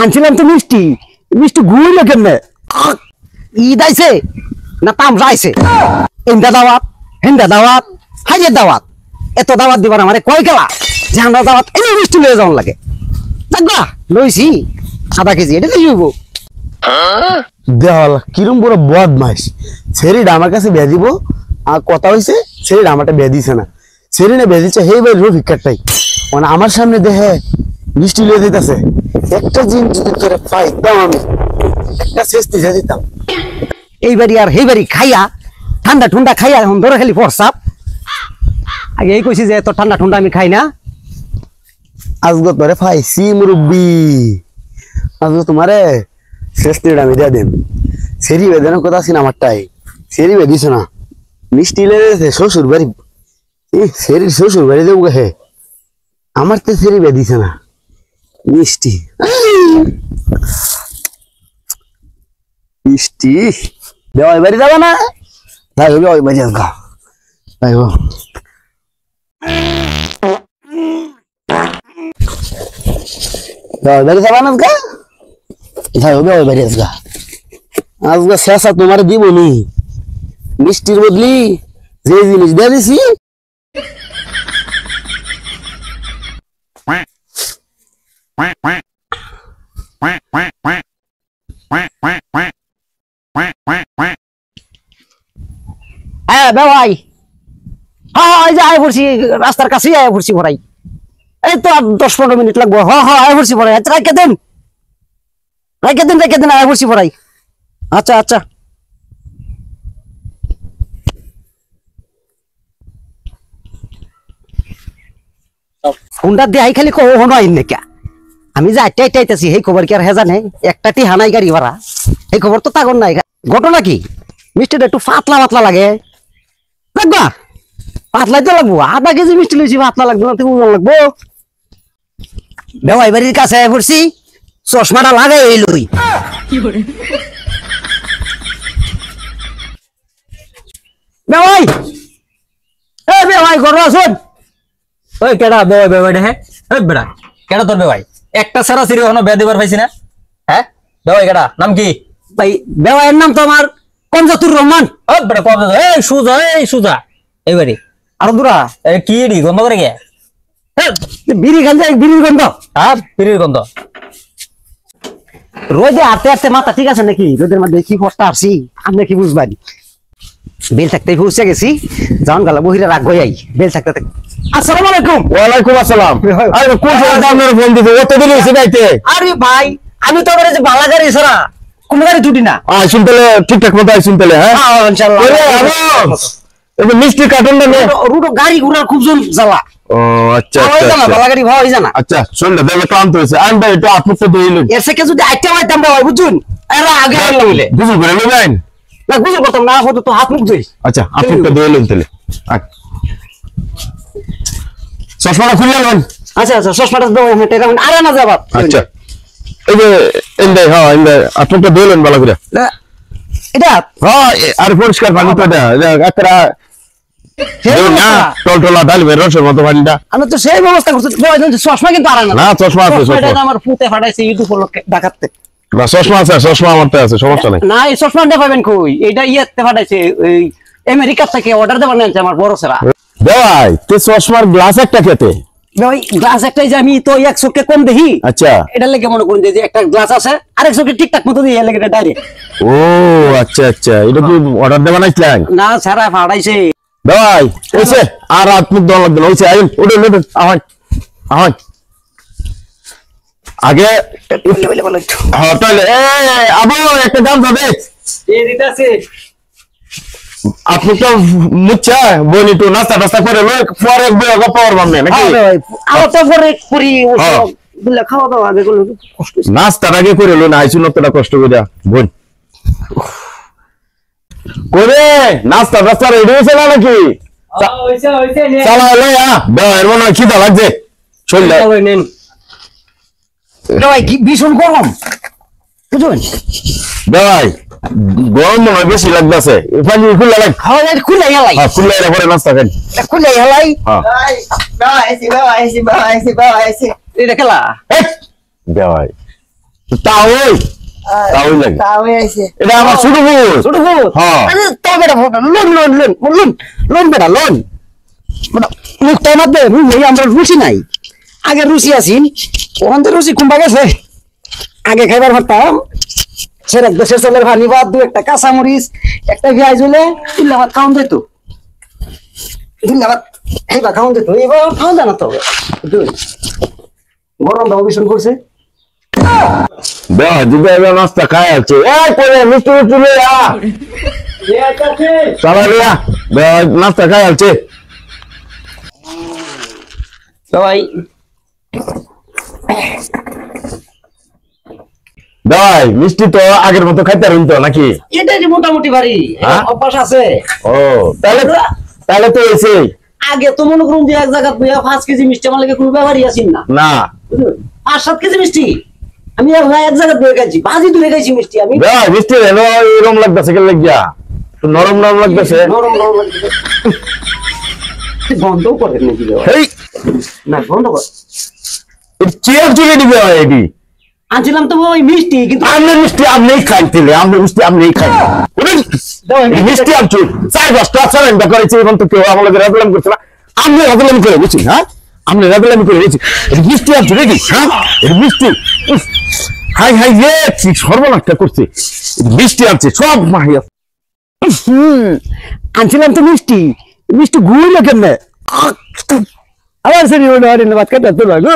আনছিলাম তো মিষ্টি মিষ্টি ঘুরলো কেমনে ঈদ আইছে না তামসা আইছে ইন্দা দাওয়াত হিন্দা দাওয়াত হাইয়ের দাওয়াত এত দাওয়াত দিবার আমারে কয় গেলা যে আমরা দাওয়াত এই মিষ্টি লয়ে যাওয়ার লাগে দেখবা লইছি আধা কেজি এটা দিয়ে যাবো দেওয়াল কিরম বড় বদমাইশ ছেড়িটা আমার কাছে বেয়ে দিব আর কথা হয়েছে ছেড়িটা আমারটা বেয়ে দিছে না ছেড়ি না বেয়ে দিচ্ছে হেই ভাই রফিকারটাই মানে আমার সামনে দেখে মিষ্টি লিয়ে দিতেছে একটা জিনিস যদি তোরে পাইতাম আমি একটা শেষ দিতে দিতাম এইবারই আর সেইবারই খাইয়া ঠান্ডা ঠুন্ডা খাইয়া এখন ধরে খালি ফরসাপ আগে এই কইছি যে এত ঠান্ডা ঠুন্ডা আমি খাই না আজকে তোরে পাইছি মুরব্বি আজকে তোমারে শেষ দিনটা আমি দিয়ে দিন সেরি বেদনের কথা আছে না আমারটাই সেরি বেদিস না মিষ্টি লেগেছে শ্বশুর বাড়ি সেরি শ্বশুর বাড়ি দেবো হে আমার তো সেরি বেদিছে না মিষ্টি মিষ্টি দেওয়াই বাড়ি যাবে না তাই হবে ওই বাড়ি আসগা তাই গো দেওয়াই বাড়ি যাবে না আজগা তাই হবে ওই বাড়ি আসগা আজকে শেষা তোমার দিব নি মিষ্টির বদলি যে জিনিস দিয়ে দিছি হ্যাঁ ভাই হ্যাঁ এই যে আয় পড়ছি রাস্তার কাছেই আয় পড়ছি ভরাই এই তো আর 10-15 মিনিট লাগবো হ্যাঁ হ্যাঁ আয় পড়ছি ভরাই আচ্ছা রেখে দেন আয় পড়ছি ভরাই আচ্ছা আচ্ছা ফোনটা দিয়ে খালি কখনো আইন নাকি আমি যে আইটাইতেছি সেই খবর কি আর হে জানে একটাটি হানাই গাড়ি ভাড়া এই খবর তো তাগর নাই ঘটনা কি মিষ্টিটা একটু পাতলা পাতলা লাগে দেখবা পাতলাই তো লাগবো আধা কেজি মিষ্টি লইছি পাতলা লাগবে না তুমি লাগবো বেওয়াই বাড়ির কাছে পড়ছি চশমাটা লাগাই এই লই বেওয়াই বেওয়াই ঘরে আসুন ওই কেডা বেওয়াই বেওয়াই হে ওই বেড়া কেডা তোর বেওয়াই একটা সারা সিরি এখনো বে দিবার পাইছি না হ্যাঁ বেওয়াই কেডা নাম কি ভাই বেওয়াইয়ের নাম তো আমার কমজাতুর রহমান ও বেড়া কম এই সুজা এইবারে আর দূরা কি রে গন্ধ করে গে বিড়ি খান যায় বিড়ির গন্ধ আর পিরির গন্ধ রোদে আটতে আটতে মাথা ঠিক আছে নাকি রোদের মধ্যে কি কষ্ট আসছি আপনি কি বুঝবেন বেল থাকতে পৌঁছে গেছি জান গালা বহিরা রাগ গয়াই বেল থাকতে আসসালামু আলাইকুম ওয়ালাইকুম আসসালাম আরে কোন সময় আপনার ফোন দিতে কত দিন হইছে যাইতে আরে ভাই আমি তো বলে যে বালা গাড়ি ছাড়া কোন গাড়ি ছুটি না আইসুন তাহলে ঠিকঠাক মতো আইসুন তাহলে হ্যাঁ ইনশাআল্লাহ এই মিষ্টি কার্টনটা নে রুটো গাড়ি ঘোড়ার খুব জন জ্বালা ও আচ্ছা আচ্ছা বালা গাড়ি ভাই জানা আচ্ছা শুন না দেখো ক্লান্ত হইছে আনবা একটু আপনি দিলেন এর থেকে যদি আইটা হইতাম ভাই বুঝুন এরা আগে লাগলে বুঝুন করে নেবেন না বুঝুন কত না হতো তো হাত মুখ ধুই আচ্ছা আপনি দিলেন তাহলে চশমাটা খুলে নেন আচ্ছা আচ্ছা চশমাটা দাও আমি টাকা আরে না যাবা আচ্ছা এই যে ইন্দে হ্যাঁ ইন্দে আপনি দিলেন ভালো করে এটা হ্যাঁ আর পরিষ্কার পানি তো এটা একটা টলটলা ডালবে রসের মতো পানিটা আমি তো সেই ব্যবস্থা করছি চশমা কিন্তু আর না চশমা আছে চশমা আমার ফুটে ফাটাইছে ইউটিউব লোকে ডাকাতে না চশমা আছে চশমা আমারতে আছে সমস্যা নাই না এই চশমাটা পাবেন কই এটা ইয়েতে ফাটাইছে এই আমেরিকা থেকে অর্ডার দেবার নিয়েছে আমার বড় সেরা ভাই তুই চশমার গ্লাস একটা খেতে ভাই গ্লাস একটাই যে আমি তো 100 কে কম দেখি আচ্ছা এটা লাগে মনে করুন যে একটা গ্লাস আছে আর 100 কে ঠিকঠাক মতো দিয়ে লাগে ডাইরেক্ট ও আচ্ছা আচ্ছা এটা কি অর্ডার দেবা নাইছিলেন না সারা ফাটাইছে ভাই ওইছে আর আপনি দল লাগবে ওইছে আইন ওটা নেবেন আহাই আগে হ্যাঁ তাহলে আবু একটা দাম হবে এই দিতাছে আপনি তো মুচ্ছা বলি তো নাস্তা টাস্তা করে লয় পরে গপ্প করবাম না নাকি আবার তো পরে পুরি বুঝলে খাওয়া দাওয়া আগে করলে কষ্ট নাস্তার আগে করে লো না আইসুন তোটা কষ্ট করে বোন করে নাস্তা টাস্তা রেডি হয়েছে না নাকি চালা লয় এর মনে হয় খিদা লাগছে চললে নেন ভাই কি ভীষণ গরম বুঝুন ভাই গরম মনে হয় বেশি লাগতেছে পানি খুলে লাগ খাওয়া যায় খুলে গেলাই খুলে পরে নাস্তা খাই খুলে গেলাই হ্যাঁ এটা খেলা বেওয়াই তাও তাও লাগে তাও আইছে এটা আমার ছোট বোন ছোট বোন হ্যাঁ। আরে তো বেটা loan loan loan loan loan বেটা লোন মুখ তো মধ্যে রুই আমরা রুচি নাই আগে রুচি আছিন ওখান থেকে রুচি কমবা গেছে আগে খাইবার পারতাম সেরেক দেশের চলের ভানি বাদ দু একটা কাঁচা মরিচ একটা পেঁয়াজ হলে দিল্লা ভাত খাওয়ান যেত দিল্লা ভাত খাইবা খাওয়ান যেত এবার খাওয়ান জানা তো গরম দাও ভীষণ করছে বেওয়াই দিবে এবার নাস্তা খাই আছে এই করে মিষ্টি মিষ্টি লইয়া চালা লইয়া বেওয়াই নাস্তা খাই আছে সবাই বেওয়াই মিষ্টি তো আগের মতো খাইতে পারেন তো নাকি এটাই মোটামুটি ভারী হ্যাঁ? অভ্যাস আছে ও তাহলে তাহলে তো এসে আগে তো মনে করুন যে এক জায়গা 5 কেজি মিষ্টি আমার লাগে কোনো ব্যাপারই আসেন না না 5-7 কেজি মিষ্টি আমি এক জায়গা ধরে খাইছি বাজি ধরে খাইছি মিষ্টি আমি বেওয়াই মিষ্টি এলো এরকম লাগতেছে কে লাগিয়া তো নরম নরম লাগতেছে নরম নরম লাগছে। বন্ধ করে নাকি দেওয়া? এই না বন্ধ কর চেয়ার চলে দিবে এটি আনছিলাম তো ওই মিষ্টি কিন্তু আপনি মিষ্টি আপনি খাইতেলে আপনি মিষ্টি আপনি খাই এই মিষ্টি আনছো 4-5টা চ্যালেঞ্জ করেছে এখন তো কেউ আমাদের রেগুলাম করছে না আপনি রেগুলাম করে বুঝছেন হ্যাঁ আপনি রেগুলাম করে বুঝছেন এই মিষ্টি আনছো নাকি হ্যাঁ এই মিষ্টি উফ, হাই হাই রে কি সর্বনাশটা করছে এই মিষ্টি আনছে সব মাহিয়া আনছিলাম তো মিষ্টি মিষ্টি ঘুরলো কেমনে আবার সরি ওটা ভাত কাটা তো লাগো